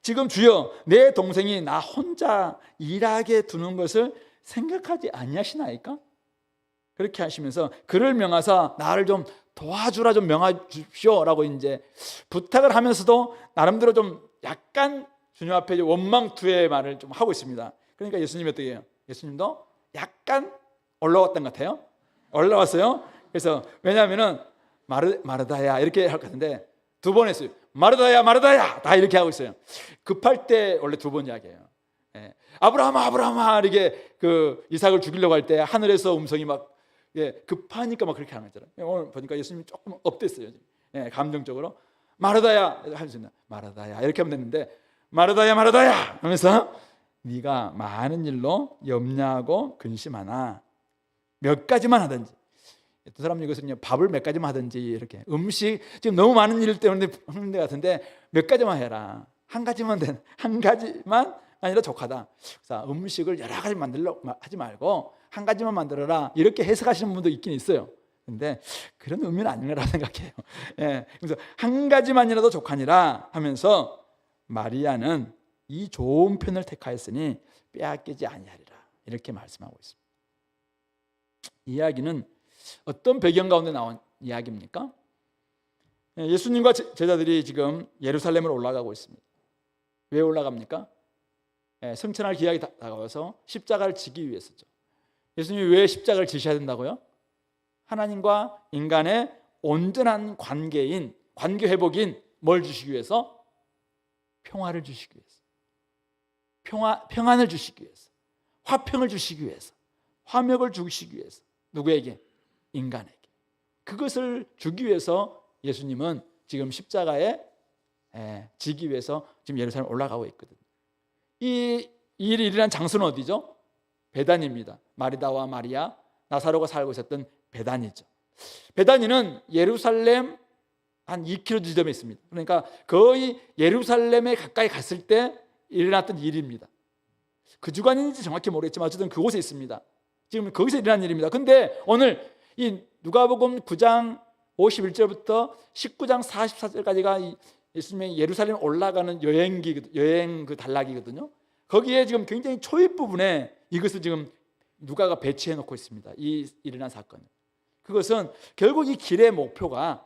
지금 주여, 내 동생이 나 혼자 일하게 두는 것을 생각하지 아니하시나이까? 그렇게 하시면서 그를 명하사 나를 좀 도와주라, 좀 명하십시오라고 이제 부탁을 하면서도 나름대로 좀 약간 주님 앞에 이제 원망투의 말을 좀 하고 있습니다. 그러니까 예수님이 어떻게 해요? 예수님도 약간 올라왔던 것 같아요. 올라왔어요. 그래서 왜냐하면은 마르다야 이렇게 할 것 같은데 두 번 했어요. 마르다야 마르다야 다 이렇게 하고 있어요. 급할 때 원래 두 번 이야기해요. 예. 아브라함아 아브라함아 이렇게 그 이삭을 죽이려고 할 때 하늘에서 음성이 막 급하니까 막 그렇게 하는 거잖아요. 오늘 보니까 예수님이 조금 업됐어요. 감정적으로 마르다야 하면서 마르다야 이렇게 하면 됐는데 마르다야 마르다야 하면서 네가 많은 일로 염려하고 근심하나 몇 가지만 하든지. 두 사람 이것은 밥을 몇 가지만 하든지 이렇게 음식 지금 너무 많은 일 때문에 하는 데 같은데 몇 가지만 해라. 한 가지만 아니라 족하다. 그래서 음식을 여러 가지 만들려고 하지 말고 한 가지만 만들어라 이렇게 해석하시는 분도 있긴 있어요. 근데 그런 의미는 아닌 거라고 생각해요. 그래서 한 가지만이라도 족하니라 하면서 마리아는 이 좋은 편을 택하였으니 빼앗기지 아니하리라 이렇게 말씀하고 있습니다. 이 이야기는 어떤 배경 가운데 나온 이야기입니까? 예수님과 제자들이 지금 예루살렘으로 올라가고 있습니다. 왜 올라갑니까? 성천할 기약이 다가와서 십자가를 지기 위해서죠. 예수님이 왜 십자가를 지셔야 된다고요? 하나님과 인간의 온전한 관계 회복인 뭘 주시기 위해서? 평화를 주시기 위해서, 평안을 주시기 위해서, 화평을 주시기 위해서, 화목을 주시기 위해서. 누구에게? 인간에게. 그것을 주기 위해서 예수님은 지금 십자가에 지기 위해서 지금 예루살렘 올라가고 있거든요. 이 일이 일어난 장소는 어디죠? 베다니입니다. 마리다와 마리아, 나사로가 살고 있었던 베다니죠. 베다니는 예루살렘 한 2km 지점에 있습니다. 그러니까 거의 예루살렘에 가까이 갔을 때 일어났던 일입니다. 그 주간인지 정확히 모르겠지만 어쨌든 그곳에 있습니다. 지금 거기서 일어난 일입니다. 근데 오늘 이 누가복음 9장 51절부터 19장 44절까지가 예수님의 예루살렘 올라가는 여행 그 단락이거든요. 거기에 지금 굉장히 초입 부분에 이것을 지금 누가가 배치해 놓고 있습니다. 이 일어난 사건. 그것은 결국 이 길의 목표가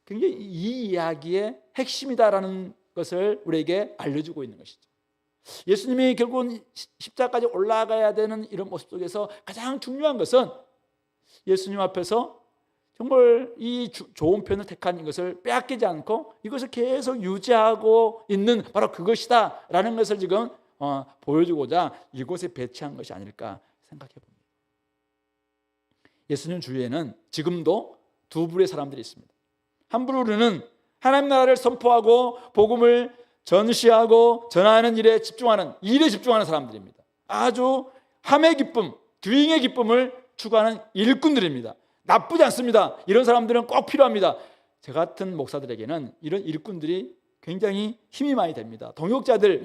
굉장히 이 이야기의 핵심이다라는 것을 우리에게 알려주고 있는 것이죠. 예수님이 결국은 십자가까지 올라가야 되는 이런 모습 속에서 가장 중요한 것은 예수님 앞에서 정말 이 좋은 편을 택한 것을 빼앗기지 않고 이것을 계속 유지하고 있는 바로 그것이다 라는 것을 지금 보여주고자 이곳에 배치한 것이 아닐까 생각해 봅니다. 예수님 주위에는 지금도 두 부류의 사람들이 있습니다. 한 부류는 하나님 나라를 선포하고 복음을 전시하고 전하는 일에 집중하는 사람들입니다. 아주 함의 기쁨, doing의 기쁨을 추구하는 일꾼들입니다. 나쁘지 않습니다. 이런 사람들은 꼭 필요합니다. 저 같은 목사들에게는 이런 일꾼들이 굉장히 힘이 많이 됩니다. 동역자들,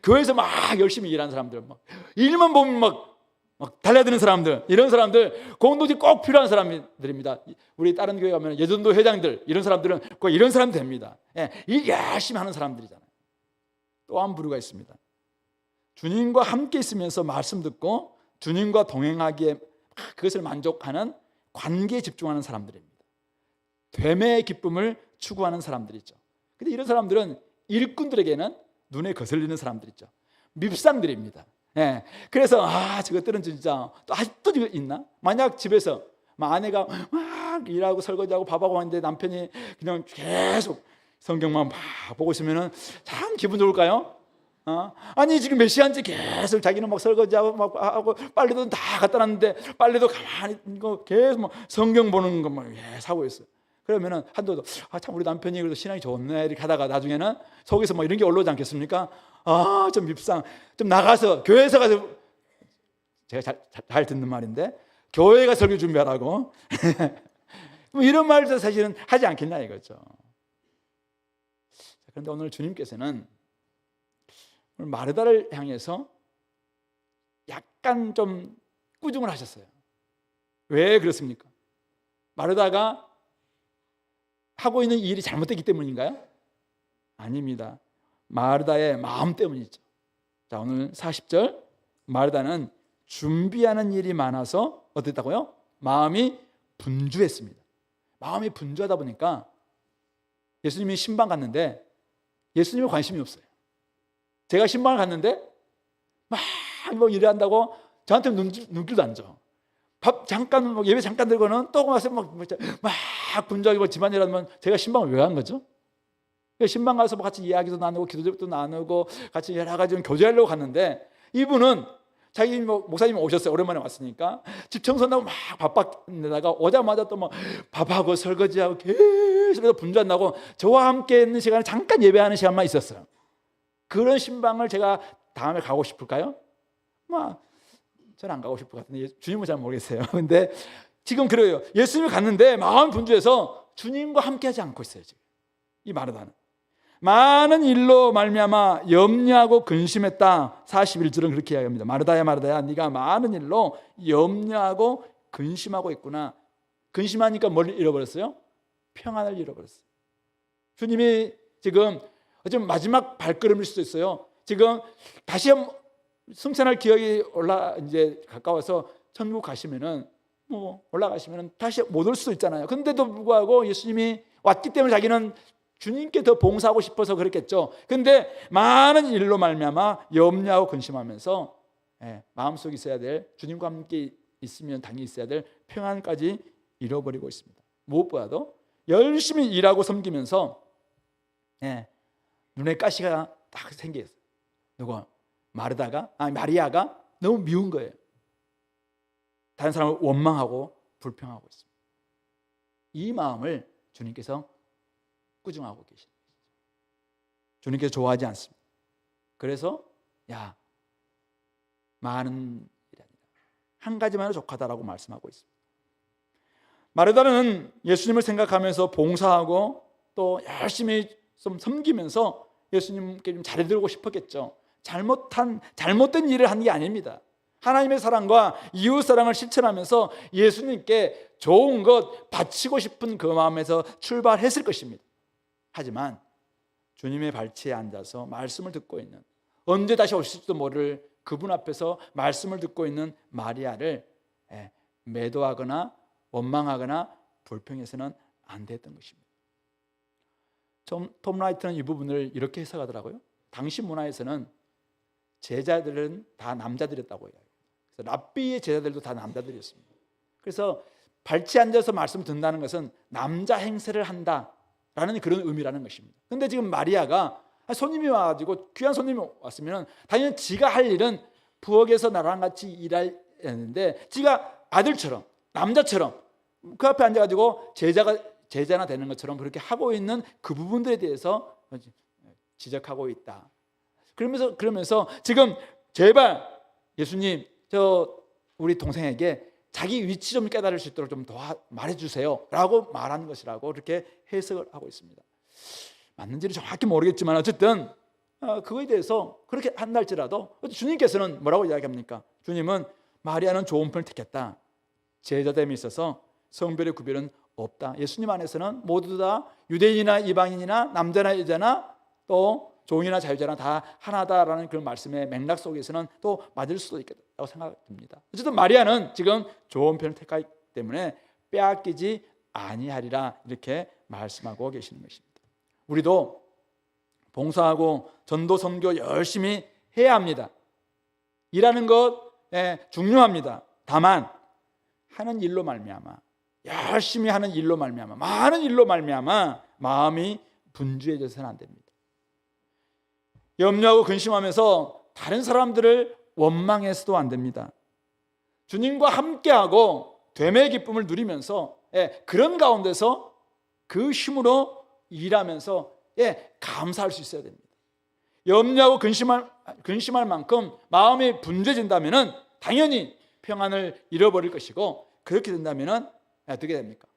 교회에서 막 열심히 일하는 사람들, 막 일만 보면 막 달려드는 사람들, 이런 사람들 공동체 꼭 필요한 사람들입니다. 우리 다른 교회 가면 예전도 회장들, 이런 사람들은 꼭 이런 사람이 됩니다. 일 열심히 하는 사람들이잖아요. 또 한 부류가 있습니다. 주님과 함께 있으면서 말씀 듣고 주님과 동행하기에 그것을 만족하는 관계에 집중하는 사람들입니다. 되매의 기쁨을 추구하는 사람들이죠. 근데 이런 사람들은 일꾼들에게는 눈에 거슬리는 사람들이죠. 밉상들입니다. 그래서 저것들은 진짜 또 아직도 있나? 만약 집에서 아내가 막 일하고 설거지하고 밥하고 하는데 남편이 그냥 계속 성경만 막 보고 있으면 참 기분 좋을까요? 아니 지금 몇 시간째 계속 자기는 막 설거지하고 막 하고 빨래도 다 갖다 놨는데 빨래도 가만히 계속 막 성경 보는 것만 사고 있어요. 그러면은 한도도 참 우리 남편이 그래도 신앙이 좋네 이렇게 하다가 나중에는 속에서 뭐 이런 게 올라오지 않겠습니까? 좀 밉상, 좀 나가서 교회에서 가서 제가 잘 듣는 말인데 교회 가 설교 준비하라고 뭐 이런 말도 사실은 하지 않겠냐 이거죠. 그런데 오늘 주님께서는 오늘 마르다를 향해서 약간 좀 꾸중을 하셨어요. 왜 그렇습니까? 마르다가 하고 있는 일이 잘못됐기 때문인가요? 아닙니다. 마르다의 마음 때문이죠. 자, 오늘 40절 마르다는 준비하는 일이 많아서 어땠다고요? 마음이 분주했습니다. 마음이 분주하다 보니까 예수님이 신방 갔는데 예수님에 관심이 없어요. 제가 신방을 갔는데 막 뭐 일한다고 저한테 눈길도 안 줘. 밥 잠깐 뭐 예배 잠깐 들고는 또 와서 막 분주하게 뭐 집안일 하면 제가 신방을 왜 간 거죠? 신방 가서 뭐 같이 이야기도 나누고 기도도 나누고 같이 여러 가지 좀 교제하려고 갔는데, 이분은 자기 뭐 목사님 오셨어요. 오랜만에 왔으니까 집 청소한다고 막 바빴는데다가 오자마자 또 뭐 밥하고 설거지하고 계속 분주한다고 저와 함께 있는 시간에 잠깐 예배하는 시간만 있었어요. 그런 신방을 제가 다음에 가고 싶을까요? 뭐 저는 안 가고 싶을 것 같은데 주님은 잘 모르겠어요. 근데 지금 그래요. 예수님이 갔는데 마음 분주해서 주님과 함께하지 않고 있어요. 지금 이 마르다는 많은 일로 말미암아 염려하고 근심했다. 41절은 그렇게 이야기합니다. 마르다야 마르다야, 네가 많은 일로 염려하고 근심하고 있구나. 근심하니까 뭘 잃어버렸어요? 평안을 잃어버렸어요. 주님이 지금 마지막 발걸음일 수도 있어요. 지금 다시 승천할 기억이 이제 가까워서 천국 가시면은 뭐 올라가시면은 다시 못 올 수도 있잖아요. 근데도 불구하고 예수님이 왔기 때문에 자기는 주님께 더 봉사하고 싶어서 그랬겠죠. 근데 많은 일로 말미암아 염려하고 근심하면서 마음속에 있어야 될, 주님과 함께 있으면 당연히 있어야 될 평안까지 잃어버리고 있습니다. 무엇보다도 열심히 일하고 섬기면서 눈에 가시가 딱 생겼어요. 누가? 마리아가 너무 미운 거예요. 다른 사람을 원망하고 불평하고 있습니다. 이 마음을 주님께서 꾸중하고 계십니다. 주님께서 좋아하지 않습니다. 그래서 많은 일이 아니라 한 가지만으로 족하다라고 말씀하고 있습니다. 마르다는 예수님을 생각하면서 봉사하고 또 열심히 좀 섬기면서 예수님께 좀 잘해드리고 싶었겠죠. 잘못된 일을 한 게 아닙니다. 하나님의 사랑과 이웃 사랑을 실천하면서 예수님께 좋은 것 바치고 싶은 그 마음에서 출발했을 것입니다. 하지만 주님의 발치에 앉아서 말씀을 듣고 있는, 언제 다시 오실지도 모를 그분 앞에서 말씀을 듣고 있는 마리아를 매도하거나 원망하거나 불평해서는 안 됐던 것입니다. 톰 라이트는 이 부분을 이렇게 해석하더라고요. 당시 문화에서는 제자들은 다 남자들이었다고 해요. 그래서 랍비의 제자들도 다 남자들이었습니다. 그래서 발치에 앉아서 말씀 듣는다는 것은 남자 행세를 한다라는 그런 의미라는 것입니다. 그런데 지금 마리아가 손님이 와가지고 귀한 손님이 왔으면 당연히 지가 할 일은 부엌에서 나랑 같이 일해야 하는데, 지가 아들처럼 남자처럼 그 앞에 앉아가지고 제자나 되는 것처럼 그렇게 하고 있는 그 부분들에 대해서 지적하고 있다. 그러면서 지금 제발 예수님, 우리 동생에게 자기 위치 좀 깨달을 수 있도록 좀 말해주세요 라고 말하는 것이라고 이렇게 해석을 하고 있습니다. 맞는지는 정확히 모르겠지만 어쨌든 그거에 대해서 그렇게 한달지라도 주님께서는 뭐라고 이야기합니까? 주님은 마리아는 좋은 편을 택했다. 제자됨에 있어서 성별의 구별은 없다. 예수님 안에서는 모두 다 유대인이나 이방인이나 남자나 여자나 또 종이나 자유자나 다 하나다라는 그런 말씀의 맥락 속에서는 또 맞을 수도 있겠다고 생각됩니다. 어쨌든 마리아는 지금 좋은 편을 택하기 때문에 빼앗기지 아니하리라 이렇게 말씀하고 계시는 것입니다. 우리도 봉사하고 전도 선교 열심히 해야 합니다. 일하는 것 중요합니다. 다만 하는 일로 말미암아, 열심히 하는 일로 말미암아, 많은 일로 말미암아 마음이 분주해져서는 안 됩니다. 염려하고 근심하면서 다른 사람들을 원망해서도 안 됩니다. 주님과 함께하고 됨의 기쁨을 누리면서 그런 가운데서 그 힘으로 일하면서 감사할 수 있어야 됩니다. 염려하고 근심할 만큼 마음이 분주해진다면 당연히 평안을 잃어버릴 것이고, 그렇게 된다면 어떻게 됩니까?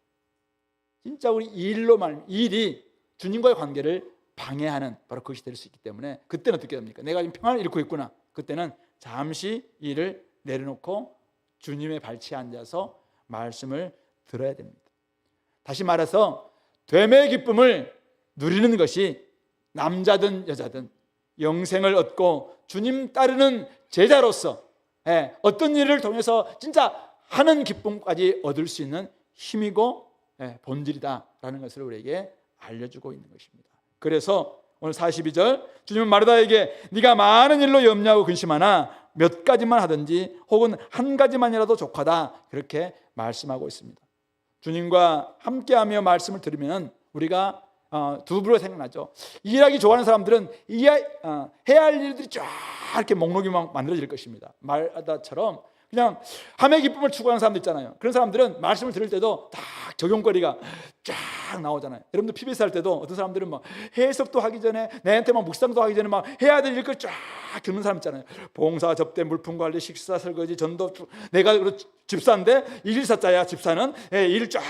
진짜 우리 일이 주님과의 관계를 방해하는 바로 그것이 될 수 있기 때문에 그때는 어떻게 됩니까? 내가 지금 평안을 잃고 있구나. 그때는 잠시 일을 내려놓고 주님의 발치에 앉아서 말씀을 들어야 됩니다. 다시 말해서 됨의 기쁨을 누리는 것이 남자든 여자든 영생을 얻고 주님 따르는 제자로서 어떤 일을 통해서 진짜 하는 기쁨까지 얻을 수 있는 힘이고 본질이다라는 것을 우리에게 알려주고 있는 것입니다. 그래서 오늘 42절 주님은 마르다에게 네가 많은 일로 염려하고 근심하나 몇 가지만 하든지 혹은 한 가지만이라도 족하다 그렇게 말씀하고 있습니다. 주님과 함께하며 말씀을 들으면 우리가 두부로 생각나죠. 일하기 좋아하는 사람들은 해야 할 일들이 쫙 이렇게 목록이 막 만들어질 것입니다. 마르다처럼 그냥 함의 기쁨을 추구하는 사람들 있잖아요. 그런 사람들은 말씀을 들을 때도 딱 적용거리가 쫙 나오잖아요. 여러분들 PBS 할 때도 어떤 사람들은 막 해석도 하기 전에 내한테 막 묵상도 하기 전에 막 해야 될 일 쫙 듣는 사람 있잖아요. 봉사, 접대, 물품 관리, 식사, 설거지, 전도. 내가 집사인데 일사자야. 집사는 일 쫙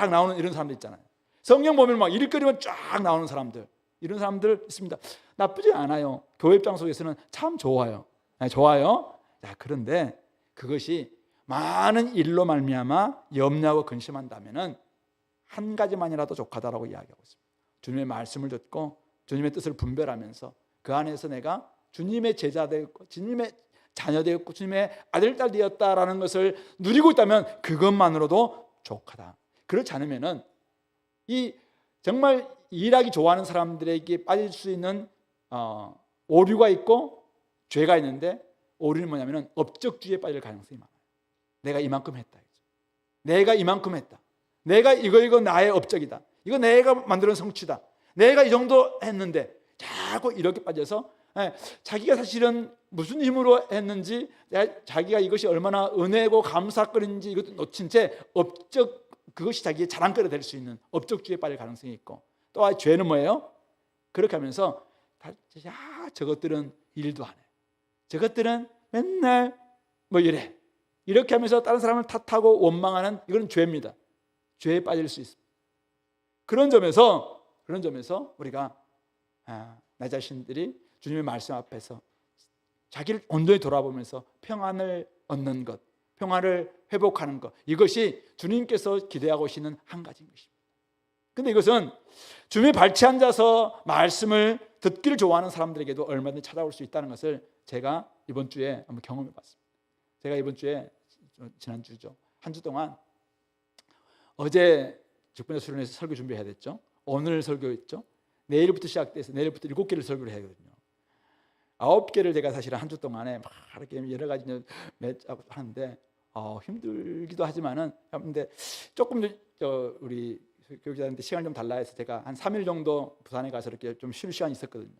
나오는 이런 사람들 있잖아요. 성경 보면 막 일거리만 쫙 나오는 사람들, 이런 사람들 있습니다. 나쁘지 않아요. 교회 입장 속에서는 참 좋아요. 좋아요. 자, 그런데 그것이 많은 일로 말미암아 염려하고 근심한다면은 한 가지만이라도 족하다라고 이야기하고 있습니다. 주님의 말씀을 듣고 주님의 뜻을 분별하면서 그 안에서 내가 주님의 제자 되었고 주님의 자녀 되었고 주님의 아들, 딸 되었다라는 것을 누리고 있다면 그것만으로도 족하다. 그렇지 않으면은 이 정말 일하기 좋아하는 사람들에게 빠질 수 있는 오류가 있고 죄가 있는데, 오류는 뭐냐면 업적주의에 빠질 가능성이 많아요. 내가 이만큼 했다. 내가 이만큼 했다. 내가 이거 나의 업적이다. 이거 내가 만드는 성취다. 내가 이 정도 했는데 자꾸 이렇게 빠져서 자기가 사실은 무슨 힘으로 했는지, 자기가 이것이 얼마나 은혜고 감사거리인지 이것도 놓친 채 업적, 그것이 자기의 자랑거리가 될 수 있는 업적주의에 빠질 가능성이 있고, 또 죄는 뭐예요? 그렇게 하면서 저것들은 일도 안 해. 저것들은 맨날 뭐 이렇게 하면서 다른 사람을 탓하고 원망하는, 이건 죄입니다. 죄에 빠질 수 있습니다. 그런 점에서 우리가 나 자신들이 주님의 말씀 앞에서 자기를 온전히 돌아보면서 평안을 얻는 것, 평안을 회복하는 것, 이것이 주님께서 기대하고 계시는 한 가지인 것입니다. 그런데 이것은 주님의 발치 앉아서 말씀을 듣기를 좋아하는 사람들에게도 얼마든지 찾아올 수 있다는 것을 제가 이번 주에 한번 경험해 봤습니다. 제가 이번 주에, 지난주죠, 한 주 동안 어제 직분자 수련회에서 설교 준비해야 됐죠. 오늘 설교했죠. 내일부터 시작돼서 내일부터 7개를 설교를 해야 되거든요. 9개를 제가 사실은 한 주 동안에 막 이렇게 여러 가지 하는데 힘들기도 하지만은, 근데 조금 우리 교육자한테 시간을 좀 달라 해서 제가 한 3일 정도 부산에 가서 이렇게 좀 쉴 시간이 있었거든요.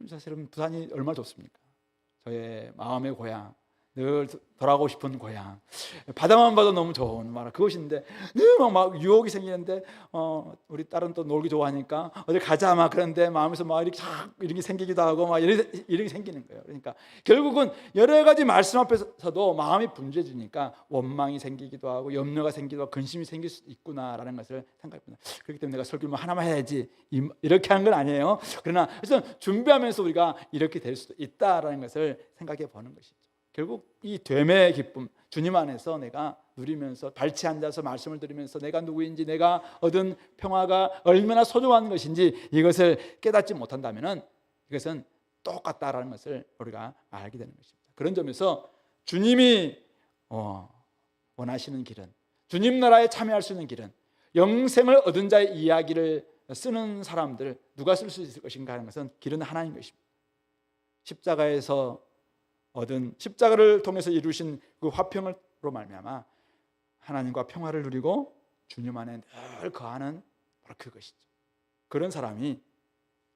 사실은 부산이 얼마나 좋습니까? 저의 마음의 고향, 늘 돌아가고 싶은 고향, 바다만 봐도 너무 좋은 그것인데 늘 막 유혹이 생기는데 우리 딸은 또 놀기 좋아하니까 어디 가자 막 그런데 마음에서 막 이렇게 생기기도 하고 막 이렇게 생기는 거예요. 그러니까 결국은 여러 가지 말씀 앞에서도 마음이 분주해지니까 원망이 생기기도 하고 염려가 생기기도 하고 근심이 생길 수 있구나라는 것을 생각합니다. 그렇기 때문에 내가 설교를 하나만 해야지 이렇게 하는 건 아니에요. 그러나 그래서 준비하면서 우리가 이렇게 될 수도 있다라는 것을 생각해 보는 것이죠. 결국 이 됨의 기쁨, 주님 안에서 내가 누리면서 발치 앉아서 말씀을 들으면서 내가 누구인지, 내가 얻은 평화가 얼마나 소중한 것인지 이것을 깨닫지 못한다면 이것은 똑같다라는 것을 우리가 알게 되는 것입니다. 그런 점에서 주님이 원하시는 길은, 주님 나라에 참여할 수 있는 길은, 영생을 얻은 자의 이야기를 쓰는 사람들 누가 쓸 수 있을 것인가 하는 것은 길은 하나인 것입니다. 십자가를 통해서 이루신 그 화평으로 말미암아 하나님과 평화를 누리고 주님 안에 늘 거하는 바로 그것이죠. 그런 사람이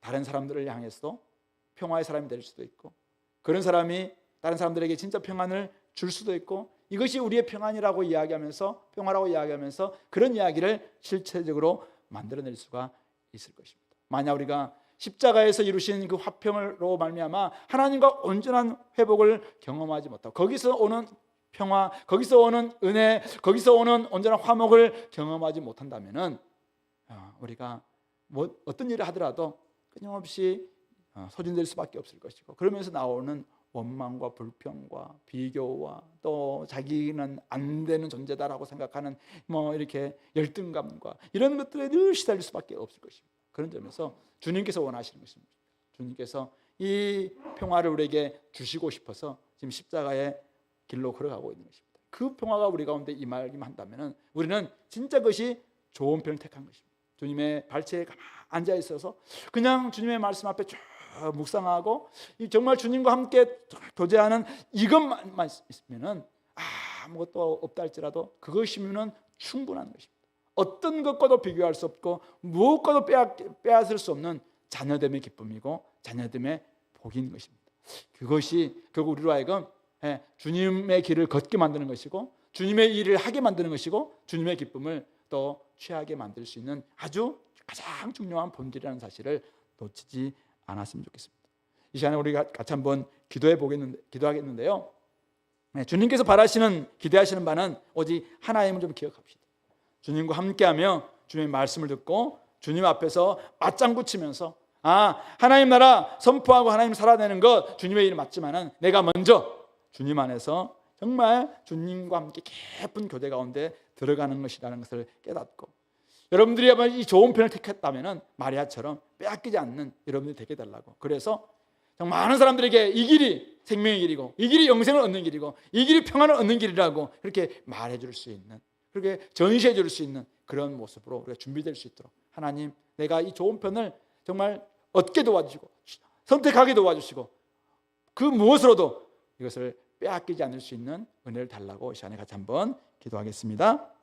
다른 사람들을 향해서도 평화의 사람이 될 수도 있고, 그런 사람이 다른 사람들에게 진짜 평안을 줄 수도 있고, 이것이 우리의 평안이라고 이야기하면서, 평화라고 이야기하면서 그런 이야기를 실체적으로 만들어낼 수가 있을 것입니다. 만약 우리가 십자가에서 이루신 그 화평으로 말미암아 하나님과 온전한 회복을 경험하지 못하고, 거기서 오는 평화, 거기서 오는 은혜, 거기서 오는 온전한 화목을 경험하지 못한다면은 우리가 어떤 일을 하더라도 끊임없이 소진될 수밖에 없을 것이고, 그러면서 나오는 원망과 불평과 비교와 또 자기는 안 되는 존재다라고 생각하는 이렇게 열등감과 이런 것들에 늘 시달릴 수밖에 없을 것입니다. 그런 점에서 주님께서 원하시는 것입니다. 주님께서 이 평화를 우리에게 주시고 싶어서 지금 십자가의 길로 걸어가고 있는 것입니다. 그 평화가 우리 가운데 임하기만 한다면 우리는 진짜 그것이 좋은 편을 택한 것입니다. 주님의 발치에 가만히 앉아 있어서 그냥 주님의 말씀 앞에 쭉 묵상하고 정말 주님과 함께 교제하는 이것만 있으면은 아무것도 없다 할지라도 그것이면은 충분한 것입니다. 어떤 것과도 비교할 수 없고 무엇과도 빼앗을 수 없는 자녀됨의 기쁨이고 자녀됨의 복인 것입니다. 그것이 결국 우리로 하여금 주님의 길을 걷게 만드는 것이고 주님의 일을 하게 만드는 것이고 주님의 기쁨을 또 취하게 만들 수 있는 아주 가장 중요한 본질이라는 사실을 놓치지 않았으면 좋겠습니다. 이 시간에 우리가 같이 한번 기도하겠는데요. 주님께서 바라시는 기대하시는 바는 오직 하나임을 좀 기억합시다. 주님과 함께하며 주님의 말씀을 듣고 주님 앞에서 맞장구 치면서 하나님 나라 선포하고 하나님 살아내는 것 주님의 일 맞지만은 내가 먼저 주님 안에서 정말 주님과 함께 깊은 교제 가운데 들어가는 것이라는 것을 깨닫고 여러분들이 이 좋은 편을 택했다면은 마리아처럼 빼앗기지 않는 여러분들이 되게 달라고. 그래서 정말 많은 사람들에게 이 길이 생명의 길이고 이 길이 영생을 얻는 길이고 이 길이 평안을 얻는 길이라고 그렇게 말해줄 수 있는, 그렇게 전시해줄 수 있는 그런 모습으로 우리가 준비될 수 있도록 하나님, 내가 이 좋은 편을 정말 얻게 도와주시고 선택하게 도와주시고 그 무엇으로도 이것을 빼앗기지 않을 수 있는 은혜를 달라고 이 시간에 같이 한번 기도하겠습니다.